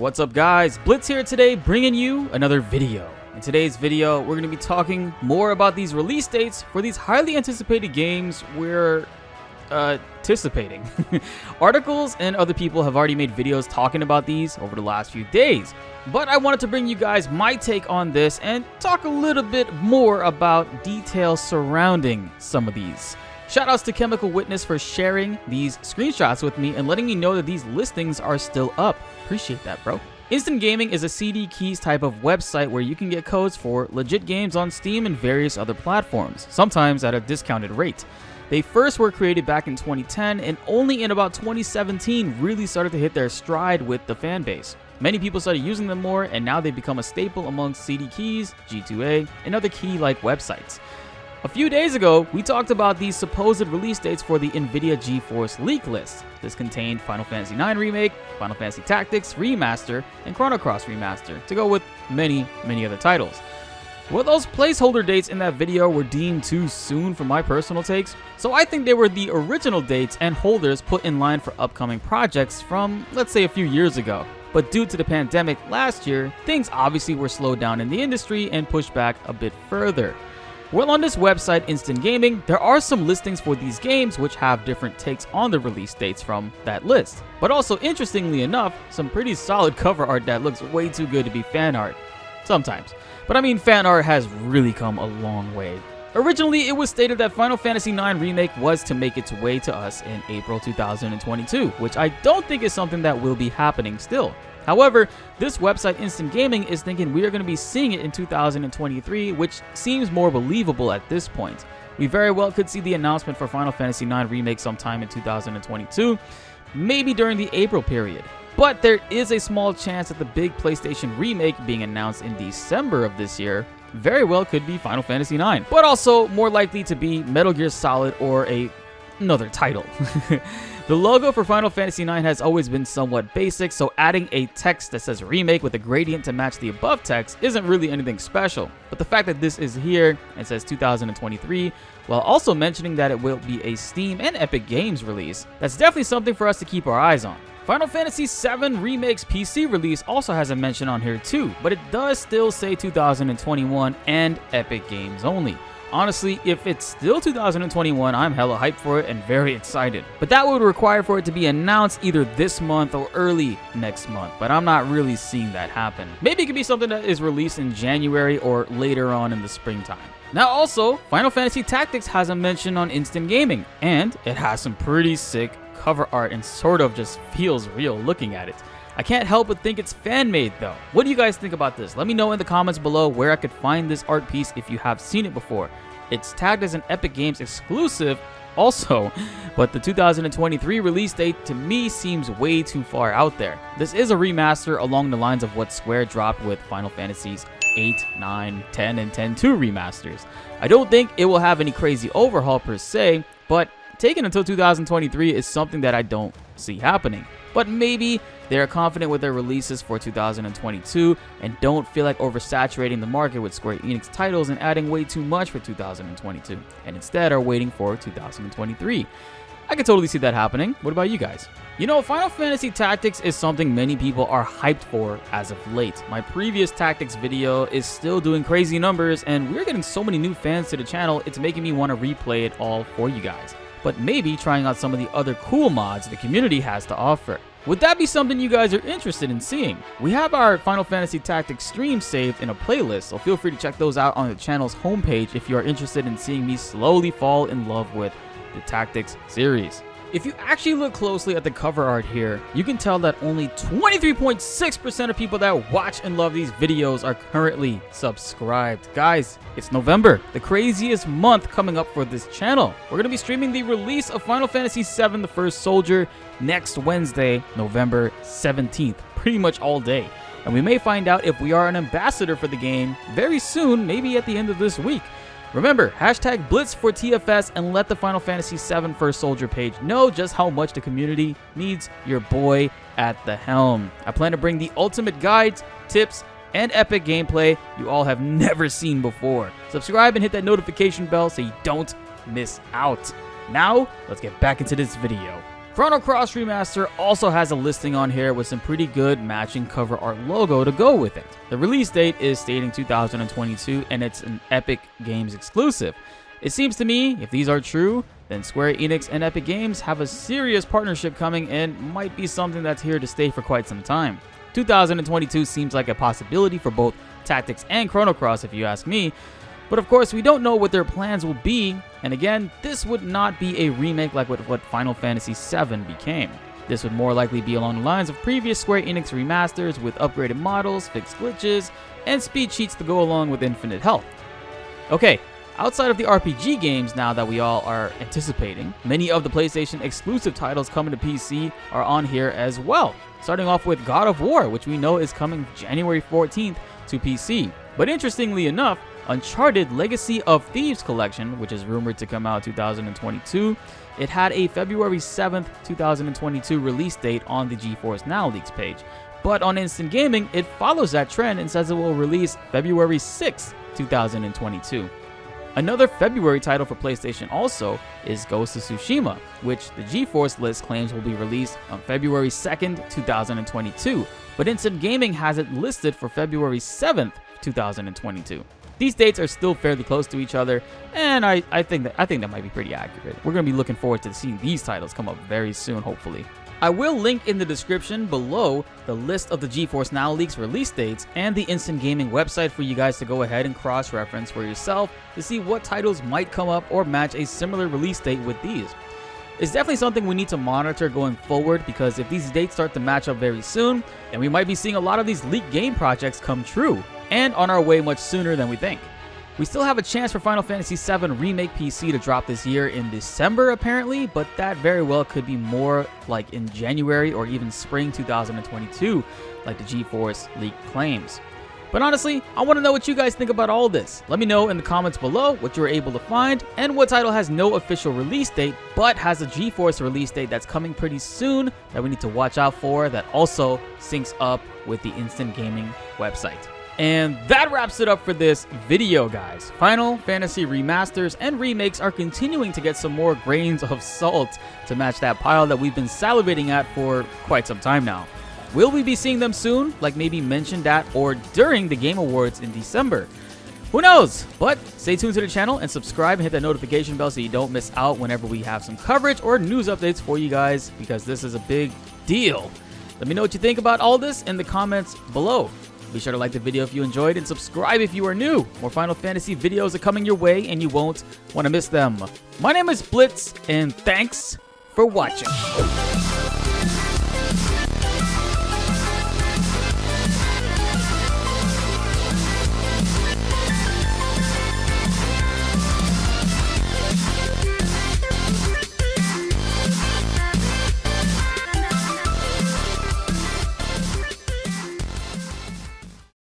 What's up guys, Blitz here today bringing you another video. In today's video, we're going to be talking more about these release dates for these highly anticipated games we're anticipating. Articles and other people have already made videos talking about these over the last few days, but I wanted to bring you guys my take on this and talk a little bit more about details surrounding some of these. Shoutouts to Chemical Witness for sharing these screenshots with me and letting me know that these listings are still up. Appreciate that, bro. Instant Gaming is a CD keys type of website where you can get codes for legit games on Steam and various other platforms, sometimes at a discounted rate. They first were created back in 2010 and only in about 2017 really started to hit their stride with the fan base. Many people started using them more and now they've become a staple among CD keys, G2A, and other key-like websites. A few days ago, we talked about these supposed release dates for the NVIDIA GeForce leak list. This contained Final Fantasy IX Remake, Final Fantasy Tactics Remaster, and Chrono Cross Remaster, to go with many other titles. Well, those placeholder dates in that video were deemed too soon for my personal takes, so I think they were the original dates and holders put in line for upcoming projects from, let's say, a few years ago. But due to the pandemic last year, things obviously were slowed down in the industry and pushed back a bit further. Well, on this website, Instant Gaming, there are some listings for these games which have different takes on the release dates from that list. But also, interestingly enough, some pretty solid cover art that looks way too good to be fan art. Sometimes. But I mean, fan art has really come a long way. Originally, it was stated that Final Fantasy IX Remake was to make its way to us in April 2022, which I don't think is something that will be happening still. However, this website Instant Gaming is thinking we are going to be seeing it in 2023, which seems more believable at this point. We very well could see the announcement for Final Fantasy IX Remake sometime in 2022, maybe during the April period. But there is a small chance that the big PlayStation Remake being announced in December of this year very well could be Final Fantasy IX, but also more likely to be Metal Gear Solid or another title. The logo for Final Fantasy IX has always been somewhat basic, so adding a text that says remake with a gradient to match the above text isn't really anything special. But the fact that this is here and says 2023, while also mentioning that it will be a Steam and Epic Games release, that's definitely something for us to keep our eyes on. Final Fantasy VII Remake's PC release also has a mention on here too, but it does still say 2021 and Epic Games only. Honestly, if it's still 2021, I'm hella hyped for it and very excited. But that would require for it to be announced either this month or early next month, but I'm not really seeing that happen. Maybe it could be something that is released in January or later on in the springtime. Now also, Final Fantasy Tactics has a mention on Instant Gaming, and it has some pretty sick cover art and sort of just feels real looking at it. I can't help but think it's fan-made though. What do you guys think about this? Let me know in the comments below where I could find this art piece if you have seen it before. It's tagged as an Epic Games exclusive also, but the 2023 release date to me seems way too far out there. This is a remaster along the lines of what Square dropped with Final Fantasies 8, 9, 10, and 10-2 remasters. I don't think it will have any crazy overhaul per se, but taking until 2023 is something that I don't see happening. But maybe they are confident with their releases for 2022 and don't feel like oversaturating the market with Square Enix titles and adding way too much for 2022, and instead are waiting for 2023. I could totally see that happening. What about you guys? You know, Final Fantasy Tactics is something many people are hyped for as of late. My previous Tactics video is still doing crazy numbers, and we're getting so many new fans to the channel, it's making me want to replay it all for you guys. But maybe trying out some of the other cool mods the community has to offer. Would that be something you guys are interested in seeing? We have our Final Fantasy Tactics streams saved in a playlist, so feel free to check those out on the channel's homepage if you are interested in seeing me slowly fall in love with the Tactics series. If you actually look closely at the cover art here, you can tell that only 23.6% of people that watch and love these videos are currently subscribed. Guys, it's November, the craziest month coming up for this channel. We're going to be streaming the release of Final Fantasy VII The First Soldier next Wednesday, November 17th, pretty much all day. And we may find out if we are an ambassador for the game very soon, maybe at the end of this week. Remember, hashtag Blitz for TFS and let the Final Fantasy VII First Soldier page know just how much the community needs your boy at the helm. I plan to bring the ultimate guides, tips, and epic gameplay you all have never seen before. Subscribe and hit that notification bell so you don't miss out. Now, let's get back into this video. Chrono Cross Remaster also has a listing on here with some pretty good matching cover art logo to go with it. The release date is stating 2022 and it's an Epic Games exclusive. It seems to me, if these are true, then Square Enix and Epic Games have a serious partnership coming and might be something that's here to stay for quite some time. 2022 seems like a possibility for both Tactics and Chrono Cross if you ask me, but of course we don't know what their plans will be, and again, this would not be a remake like what Final Fantasy VII became. This would more likely be along the lines of previous Square Enix remasters with upgraded models, fixed glitches, and speed cheats to go along with infinite health. Okay, outside of the RPG games now that we all are anticipating, many of the PlayStation exclusive titles coming to PC are on here as well. Starting off with God of War, which we know is coming January 14th to PC. But interestingly enough, Uncharted Legacy of Thieves Collection, which is rumored to come out 2022, it had a February 7th, 2022 release date on the GeForce Now leaks page. But on Instant Gaming, it follows that trend and says it will release February 6th, 2022. Another February title for PlayStation also is Ghost of Tsushima, which the GeForce list claims will be released on February 2nd, 2022, but Instant Gaming has it listed for February 7th, 2022. These dates are still fairly close to each other, and I think that might be pretty accurate. We're going to be looking forward to seeing these titles come up very soon, hopefully. I will link in the description below the list of the GeForce Now leaks release dates and the Instant Gaming website for you guys to go ahead and cross-reference for yourself to see what titles might come up or match a similar release date with these. It's definitely something we need to monitor going forward, because if these dates start to match up very soon, then we might be seeing a lot of these leaked game projects come true, and on our way much sooner than we think. We still have a chance for Final Fantasy VII Remake PC to drop this year in December apparently, but that very well could be more like in January or even spring 2022, like the GeForce leak claims. But honestly, I want to know what you guys think about all this. Let me know in the comments below what you were able to find, and what title has no official release date, but has a GeForce release date that's coming pretty soon that we need to watch out for, that also syncs up with the Instant Gaming website. And that wraps it up for this video, guys. Final Fantasy remasters and remakes are continuing to get some more grains of salt to match that pile that we've been salivating at for quite some time now. Will we be seeing them soon, like maybe mentioned at or during the Game Awards in December? Who knows? But stay tuned to the channel and subscribe and hit that notification bell so you don't miss out whenever we have some coverage or news updates for you guys, because this is a big deal. Let me know what you think about all this in the comments below. Be sure to like the video if you enjoyed and subscribe if you are new. More Final Fantasy videos are coming your way and you won't want to miss them. My name is Blitz, and thanks for watching.